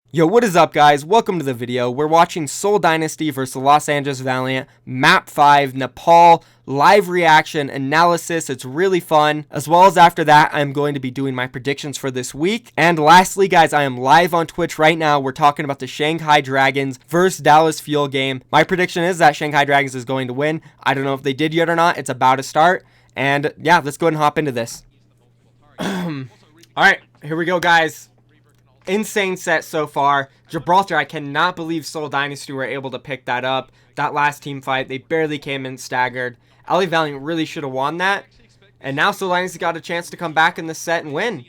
Yo, what is up, guys? Welcome to the video. We're watching Seoul Dynasty versus the Los Angeles Valiant, Map 5, Nepal, live reaction, analysis. It's really fun. As well as after that, I'm going to be doing my predictions for this week. And lastly, guys, I am live on Twitch right now. We're talking about the Shanghai Dragons versus Dallas Fuel game. My prediction is that Shanghai Dragons is going to win. I don't know if they did yet or not. It's about to start. And yeah, let's go ahead and hop into this. Alright, here we go, guys. Insane set so far. Gibraltar, I cannot believe Seoul Dynasty were able to pick that up. That last team fight, they barely came in staggered. LAV Valiant really should have won that. And now Seoul Dynasty got a chance to come back in the set and win.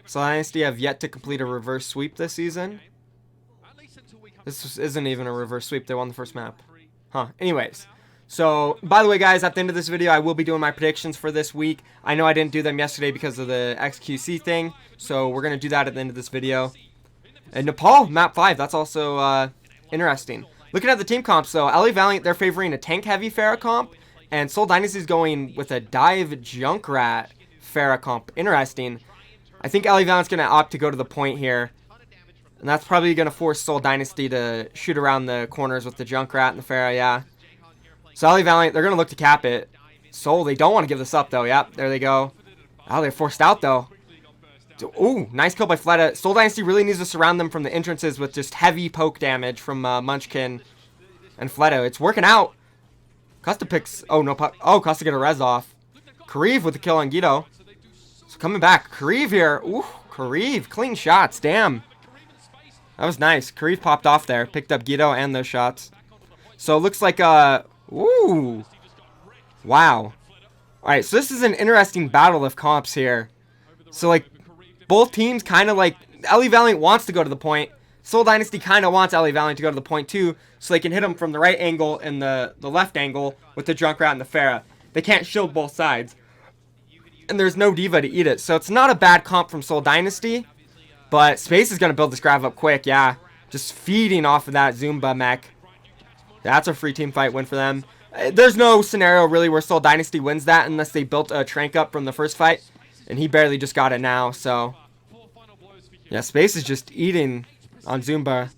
Seoul Dynasty have yet to complete a reverse sweep this season. This isn't even a reverse sweep. They won the first map. Huh. Anyways. So, by the way, guys, at the end of this video, I will be doing my predictions for this week. I know I didn't do them yesterday because of the XQC thing, so we're going to do that at the end of this video. And Nepal, map 5, that's also interesting. Looking at the team comps, though, LA Valiant, they're favoring a tank-heavy Farah comp, and Seoul Dynasty is going with a dive Junkrat Farah comp. Interesting. I think LA Valiant's going to opt to go to the point here, and that's probably going to force Seoul Dynasty to shoot around the corners with the Junkrat and the Farah, yeah. So LA Valiant, they're going to look to cap it. Seoul, they don't want to give this up, though. Yep, there they go. Oh, they're forced out, though. Ooh, nice kill by Fleta. Seoul Dynasty really needs to surround them from the entrances with just heavy poke damage from Munchkin and Fleta. It's working out. Costa picks... Oh, no. Oh, Costa get a res off. Kareev with the kill on Guido. So coming back. Kareev here. Ooh, Kareev. Clean shots. Damn. That was nice. Kareev popped off there. Picked up Guido and those shots. So it looks like... Ooh. Wow. Alright, so this is an interesting battle of comps here. So, like, both teams kind of, like, LA Valiant wants to go to the point. Seoul Dynasty kind of wants LA Valiant to go to the point, too, so they can hit them from the right angle and the left angle with the Junkrat and the Farah. They can't shield both sides. And there's no Diva to eat it. So it's not a bad comp from Seoul Dynasty. But Space is going to build this grab up quick, yeah. Just feeding off of that Zumba mech. That's a free team fight win for them. There's no scenario really where Seoul Dynasty wins that unless they built a Trank up from the first fight. And he barely just got it now, so... Yeah, Space is just eating on Zumba.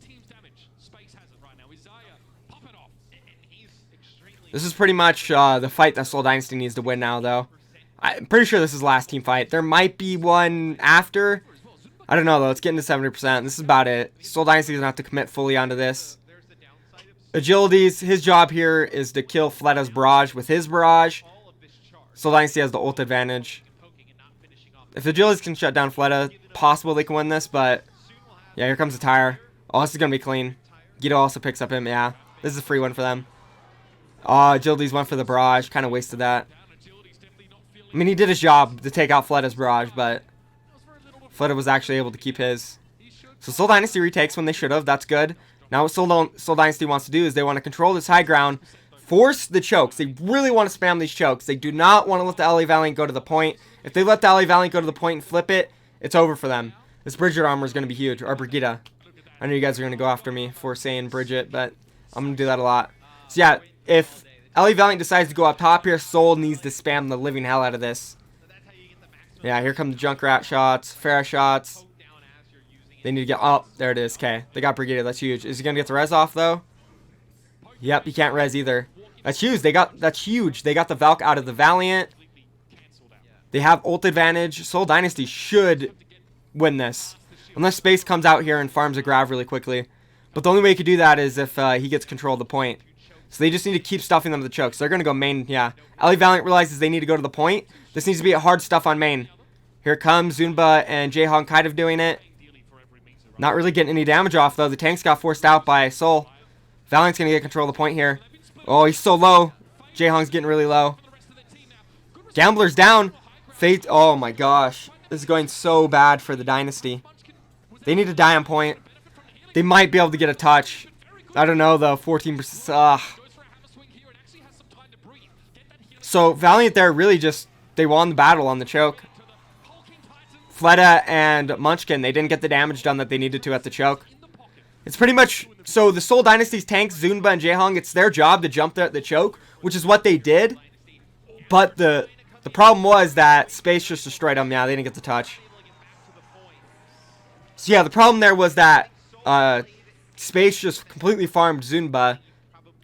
This is pretty much the fight that Seoul Dynasty needs to win now, though. I'm pretty sure this is the last team fight. There might be one after. I don't know, though. It's getting to 70%. This is about it. Seoul Dynasty doesn't have to commit fully onto this. Agilities, his job here is to kill Fleta's barrage with his barrage. Seoul Dynasty has the ult advantage. If Agilities can shut down Fleta, possible they can win this, but yeah, here comes the tire. Oh, this is going to be clean. Guido also picks up him, yeah. This is a free one for them. Oh, Agilities went for the barrage, kind of wasted that. I mean, he did his job to take out Fleta's barrage, but Fleta was actually able to keep his. So Seoul Dynasty retakes when they should have, that's good. Now what Seoul Dynasty wants to do is they want to control this high ground, force the chokes. They really want to spam these chokes. They do not want to let the LA Valiant go to the point. If they let the LA Valiant go to the point and flip it, it's over for them. This Bridget armor is going to be huge, or Brigitte. I know you guys are going to go after me for saying Bridget, but I'm going to do that a lot. So yeah, if LA Valiant decides to go up top here, Seoul needs to spam the living hell out of this. Yeah, here come the Junkrat shots, Farah shots. They need to get... Oh, there it is. Okay. They got Brigitte. That's huge. Is he going to get the res off, though? Yep, he can't res either. That's huge. That's huge. They got the Valk out of the Valiant. They have ult advantage. Seoul Dynasty should win this. Unless Space comes out here and farms a grab really quickly. But the only way he could do that is if he gets control of the point. So they just need to keep stuffing them to the chokes. They're going to go main, yeah. LA Valiant realizes they need to go to the point. This needs to be a hard stuff on main. Here comes Zumba and Jaehong kind of doing it. Not really getting any damage off, though. The tanks got forced out by Seoul. Valiant's going to get control of the point here. Oh, he's so low. Jaehong's getting really low. Gambler's down. Fate. Oh, my gosh. This is going so bad for the Dynasty. They need to die on point. They might be able to get a touch. I don't know, though. 14%. So, Valiant there really just... They won the battle on the choke. Fleta and Munchkin, they didn't get the damage done that they needed to at the choke. It's pretty much... So, the Seoul Dynasty's tanks, Zunba and Jaehong, it's their job to jump the choke, which is what they did. But the problem was that Space just destroyed them. Yeah, they didn't get the touch. So yeah, the problem there was that Space just completely farmed Zunba.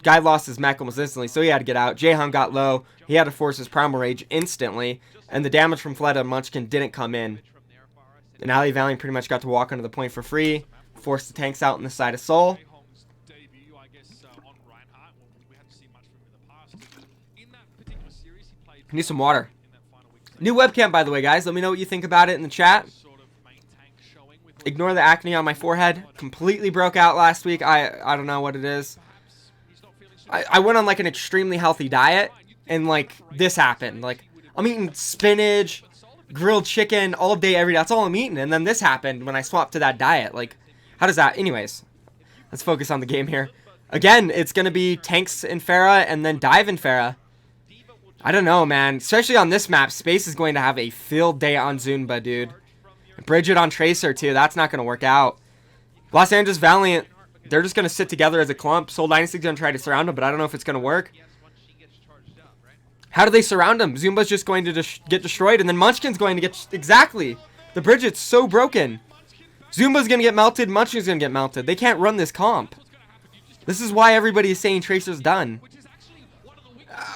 Guy lost his mech almost instantly, so he had to get out. Jaehyun got low. He had to force his Primal Rage instantly. And the damage from Fleta and Munchkin didn't come in. And LAV Valiant pretty much got to walk under the point for free. Forced the tanks out on the side of Seoul. Need some water. New webcam, by the way, guys. Let me know what you think about it in the chat. Ignore the acne on my forehead. Completely broke out last week. I don't know what it is. I went on like an extremely healthy diet, and like this happened. Like I'm eating spinach, grilled chicken all day, every day. That's all I'm eating. And then this happened when I swapped to that diet. Like, how does that? Anyways, let's focus on the game here. Again, it's going to be tanks in Farah and then dive in Farah. I don't know, man. Especially on this map, Space is going to have a field day on Zunba, dude. Bridget on Tracer, too. That's not going to work out. Los Angeles Valiant, they're just going to sit together as a clump. Seoul Dynasty's going to try to surround them, but I don't know if it's going to work. How do they surround him? Zumba's just going to get destroyed, and then Munchkin's going to get... Exactly. The Bridget's so broken. Zumba's going to get melted. Munchkin's going to get melted. They can't run this comp. This is why everybody is saying Tracer's done.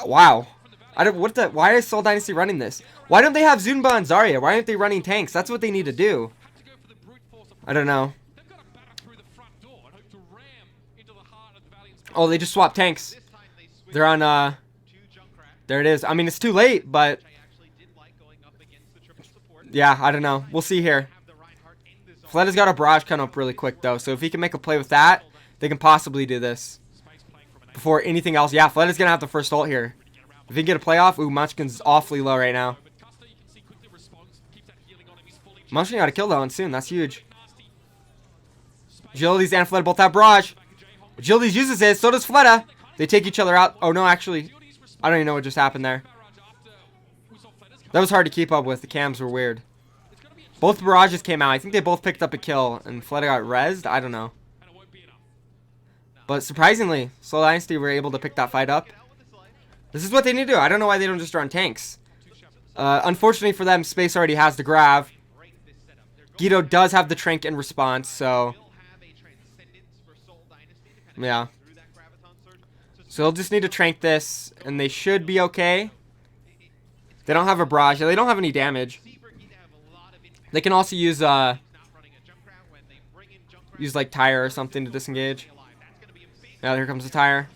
Wow. Why is Seoul Dynasty running this? Why don't they have Zunba and Zarya? Why aren't they running tanks? That's what they need to do. I don't know. Oh, they just swapped tanks. They're on, there it is. I mean, it's too late, but... Yeah, I don't know. We'll see here. Fleta's got a barrage coming up really quick, though. So if he can make a play with that, they can possibly do this. Before anything else. Yeah, Fleta's going to have the first ult here. If he can get a playoff, ooh, Munchkin's awfully low right now. Munchkin got a kill though, and soon. That's huge. Agilities and Fleta both have barrage. Agilities uses it, so does Fleta. They take each other out. Oh no, actually, I don't even know what just happened there. That was hard to keep up with. The cams were weird. Both barrages came out. I think they both picked up a kill, and Fleta got rezzed. I don't know. But surprisingly, Seoul Dynasty were able to pick that fight up. This is what they need to do. I don't know why they don't just run tanks. Unfortunately for them, Space already has the Grav. Guido does have the Trank in response, so... Yeah. So they'll just need to Trank this, and they should be okay. They don't have a barrage. They don't have any damage. They can also use like Tire or something to disengage. Yeah, here comes the Tire.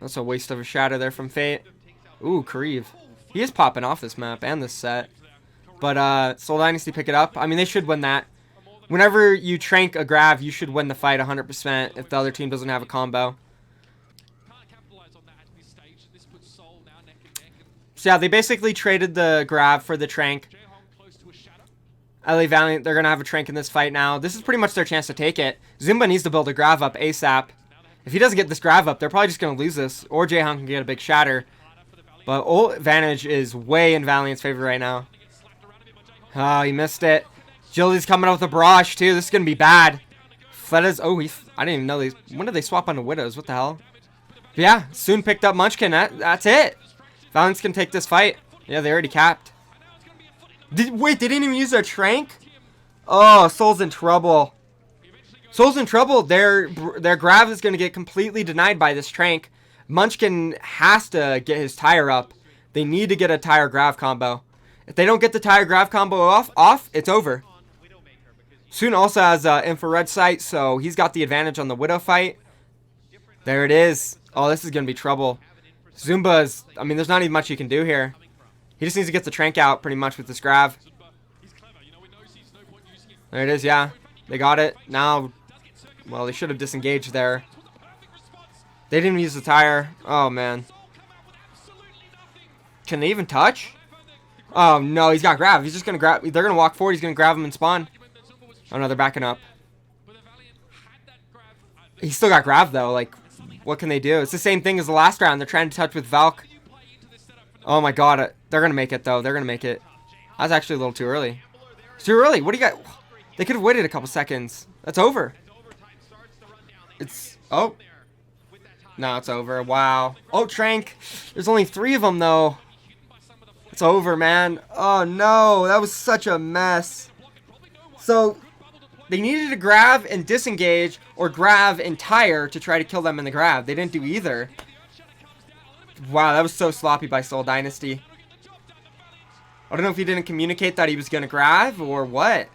That's a waste of a shadow there from Fate. Ooh, Kareev. He is popping off this map and this set. But Seoul Dynasty pick it up. I mean, they should win that. Whenever you Trank a Grav, you should win the fight 100% if the other team doesn't have a combo. So yeah, they basically traded the Grav for the Trank. LA Valiant, they're going to have a Trank in this fight now. This is pretty much their chance to take it. Zumba needs to build a Grav up ASAP. If he doesn't get this Grav up, they're probably just going to lose this. Or Jaehyun can get a big shatter. But ult advantage is way in Valiant's favor right now. Oh, he missed it. Agility's coming out with a barrage, too. This is going to be bad. Fleta's... Oh, I didn't even know they... When did they swap onto Widows? What the hell? But yeah, soon picked up Munchkin. That's it. Valiant's going to take this fight. Yeah, they already capped. Wait, they didn't even use their Trank? Oh, Soul's in trouble. Soul's in trouble. Their Grav is going to get completely denied by this Trank. Munchkin has to get his Tire up. They need to get a Tire Grav combo. If they don't get the Tire Grav combo off, it's over. Soon also has infrared sight, so he's got the advantage on the Widow fight. There it is. Oh, this is going to be trouble. Zumba's... I mean, there's not even much he can do here. He just needs to get the Trank out pretty much with this Grav. There it is, yeah. They got it. Now... Well, they should have disengaged there. They didn't use the Tire. Oh, man. Can they even touch? Oh, no. He's got Grav. He's just going to grab... They're going to walk forward. He's going to grab him and spawn. Oh, no. They're backing up. He's still got Grav, though. Like, what can they do? It's the same thing as the last round. They're trying to touch with Valk. Oh, my God. They're going to make it, though. They're going to make it. That's actually a little too early. It's too early. What do you got? They could have waited a couple seconds. That's over. It's... Oh. No, it's over. Wow. Oh, Trank. There's only 3 of them, though. It's over, man. Oh, no. That was such a mess. So, they needed to grab and disengage or grab and tire to try to kill them in the grab. They didn't do either. Wow, that was so sloppy by Seoul Dynasty. I don't know if he didn't communicate that he was going to grab or what.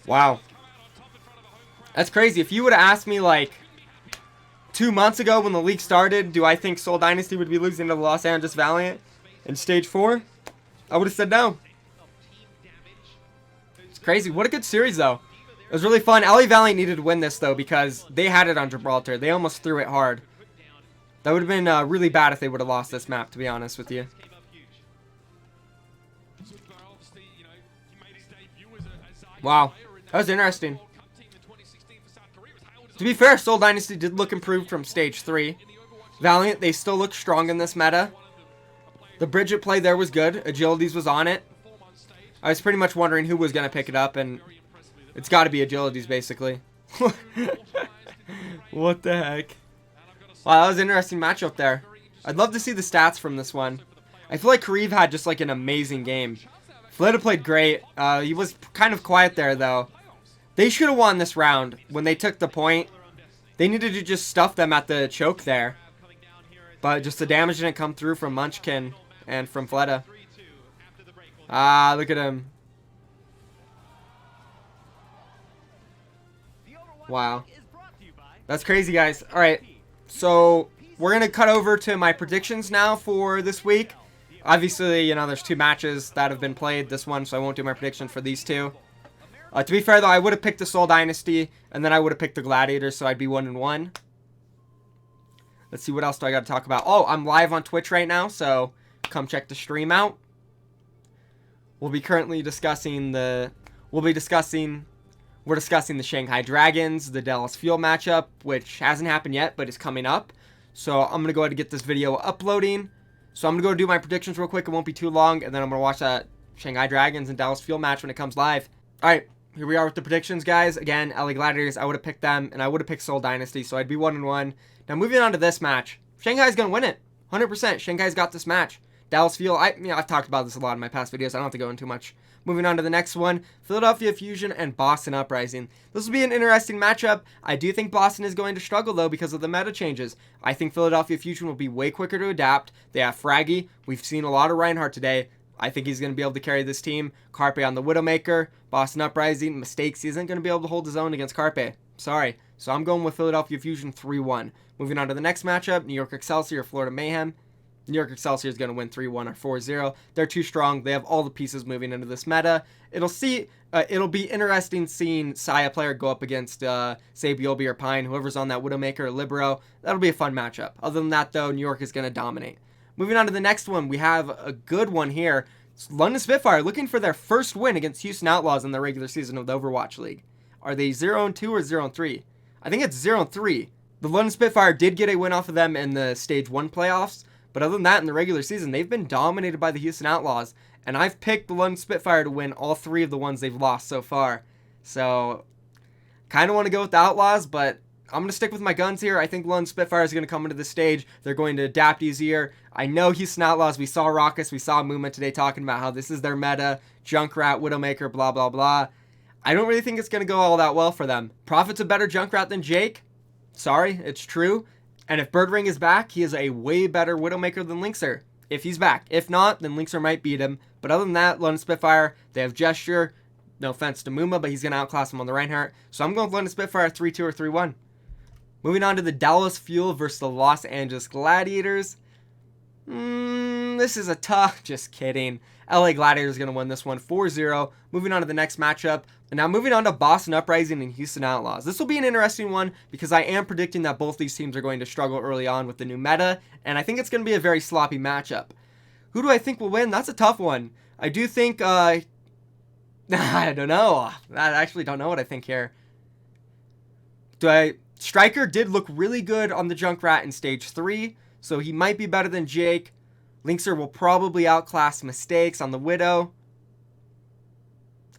Wow. That's crazy. If you would have asked me like 2 months ago when the league started, do I think Seoul Dynasty would be losing to the Los Angeles Valiant in Stage 4? I would have said no. It's crazy. What a good series, though. It was really fun. LA Valiant needed to win this, though, because they had it on Gibraltar. They almost threw it hard. That would have been really bad if they would have lost this map, to be honest with you. Wow. That was interesting. To be fair, Seoul Dynasty did look improved from Stage 3. Valiant, they still look strong in this meta. The Bridget play there was good. Agilities was on it. I was pretty much wondering who was going to pick it up, and it's got to be Agilities, basically. What the heck? Wow, that was an interesting matchup there. I'd love to see the stats from this one. I feel like Kareev had just like an amazing game. Fleta played great. He was kind of quiet there, though. They should have won this round when they took the point. They needed to just stuff them at the choke there. But just the damage didn't come through from Munchkin and from Fleta. Ah, look at him. Wow. That's crazy, guys. Alright, so we're going to cut over to my predictions now for this week. Obviously, you know, there's 2 matches that have been played this one, so I won't do my prediction for these 2. To be fair, though, I would have picked the Seoul Dynasty, and then I would have picked the Gladiators, so I'd be 1-1. Let's see, what else do I got to talk about? Oh, I'm live on Twitch right now, so come check the stream out. We'll be currently discussing the... We're discussing the Shanghai Dragons, the Dallas Fuel matchup, which hasn't happened yet, but is coming up. So I'm going to go ahead and get this video uploading. So I'm going to go do my predictions real quick. It won't be too long, and then I'm going to watch that Shanghai Dragons and Dallas Fuel match when it comes live. Alright, here we are with the predictions, guys. Again, LA Gladiators, I would have picked them, and I would have picked Seoul Dynasty, so I'd be 1-1. Now, moving on to this match. Shanghai's going to win it. 100%. Shanghai's got this match. Dallas Fuel, I've talked about this a lot in my past videos. I don't have to go into too much. Moving on to the next one, Philadelphia Fusion and Boston Uprising. This will be an interesting matchup. I do think Boston is going to struggle, though, because of the meta changes. I think Philadelphia Fusion will be way quicker to adapt. They have Fraggy. We've seen a lot of Reinhardt today. I think he's going to be able to carry this team. Carpe on the Widowmaker. Boston Uprising, mistakes. He isn't going to be able to hold his own against Carpe. Sorry. So I'm going with Philadelphia Fusion 3-1. Moving on to the next matchup, New York Excelsior, Florida Mayhem. New York Excelsior is going to win 3-1 or 4-0. They're too strong. They have all the pieces moving into this meta. It'll be interesting seeing Saya player go up against, say, Biobi or Pine, whoever's on that Widowmaker or Libero. That'll be a fun matchup. Other than that, though, New York is going to dominate. Moving on to the next one, we have a good one here. It's London Spitfire looking for their first win against Houston Outlaws in the regular season of the Overwatch League. Are they 0-2 or 0-3? I think it's 0-3. The London Spitfire did get a win off of them in the Stage 1 playoffs, but other than that, in the regular season, they've been dominated by the Houston Outlaws, and I've picked the London Spitfire to win all 3 of the ones they've lost so far. So, kind of want to go with the Outlaws, but I'm going to stick with my guns here. I think London Spitfire is going to come into the stage. They're going to adapt easier. I know Houston Outlaws. We saw Raucus. We saw Movement today talking about how this is their meta. Junkrat, Widowmaker, blah, blah, blah. I don't really think it's going to go all that well for them. Prophet's a better Junkrat than Jake. Sorry, it's true. And if Birdring is back, he is a way better Widowmaker than Lynxer. If he's back. If not, then Lynxer might beat him. But other than that, London Spitfire, they have Gesture. No offense to Muma, but he's going to outclass him on the Reinhardt. So I'm going with London Spitfire 3-2 or 3-1. Moving on to the Dallas Fuel versus the Los Angeles Gladiators. This is a tough... Just kidding. LA Gladiators is going to win this one 4-0. Moving on to the next matchup. And now moving on to Boston Uprising and Houston Outlaws. This will be an interesting one because I am predicting that both these teams are going to struggle early on with the new meta. And I think it's going to be a very sloppy matchup. Who do I think will win? That's a tough one. I do think... I don't know. I actually don't know what I think here. Striker did look really good on the Junkrat in Stage 3, so he might be better than Jake. Lynxer will probably outclass Mistakes on the Widow.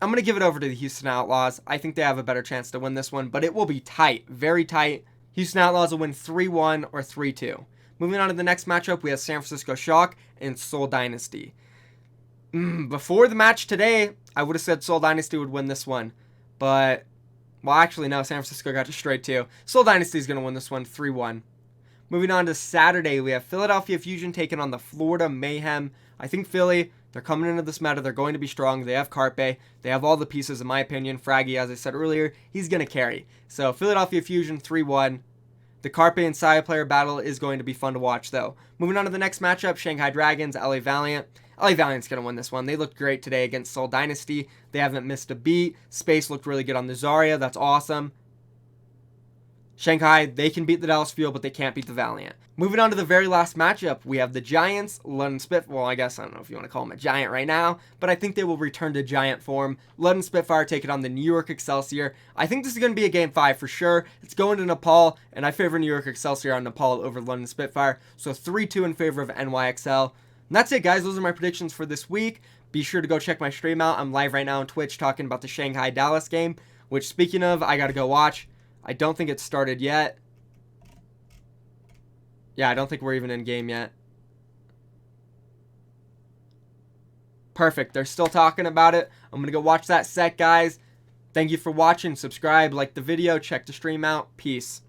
I'm going to give it over to the Houston Outlaws. I think they have a better chance to win this one, but it will be tight, very tight. Houston Outlaws will win 3-1 or 3-2. Moving on to the next matchup, we have San Francisco Shock and Seoul Dynasty. Before the match today, I would have said Seoul Dynasty would win this one. But, well, actually, no, San Francisco got destroyed too. Seoul Dynasty is going to win this one 3-1. Moving on to Saturday, we have Philadelphia Fusion taking on the Florida Mayhem. I think Philly, they're coming into this meta. They're going to be strong. They have Carpe. They have all the pieces, in my opinion. Fraggy, as I said earlier, he's going to carry. So, Philadelphia Fusion 3-1. The Carpe and Saya player battle is going to be fun to watch, though. Moving on to the next matchup, Shanghai Dragons, LA Valiant. LA Valiant's going to win this one. They looked great today against Seoul Dynasty. They haven't missed a beat. Space looked really good on the Zarya. That's awesome. Shanghai, they can beat the Dallas Fuel, but they can't beat the Valiant. Moving on to the very last matchup, we have the Giants, London Spitfire. Well, I guess I don't know if you want to call them a Giant right now, but I think they will return to Giant form. London Spitfire taking on the New York Excelsior. I think this is going to be a Game 5 for sure. It's going to Nepal, and I favor New York Excelsior on Nepal over London Spitfire. So 3-2 in favor of NYXL. And that's it, guys. Those are my predictions for this week. Be sure to go check my stream out. I'm live right now on Twitch talking about the Shanghai-Dallas game, which, speaking of, I got to go watch. I don't think it's started yet. Yeah, I don't think we're even in game yet. Perfect. They're still talking about it. I'm going to go watch that set, guys. Thank you for watching. Subscribe, like the video, check the stream out. Peace.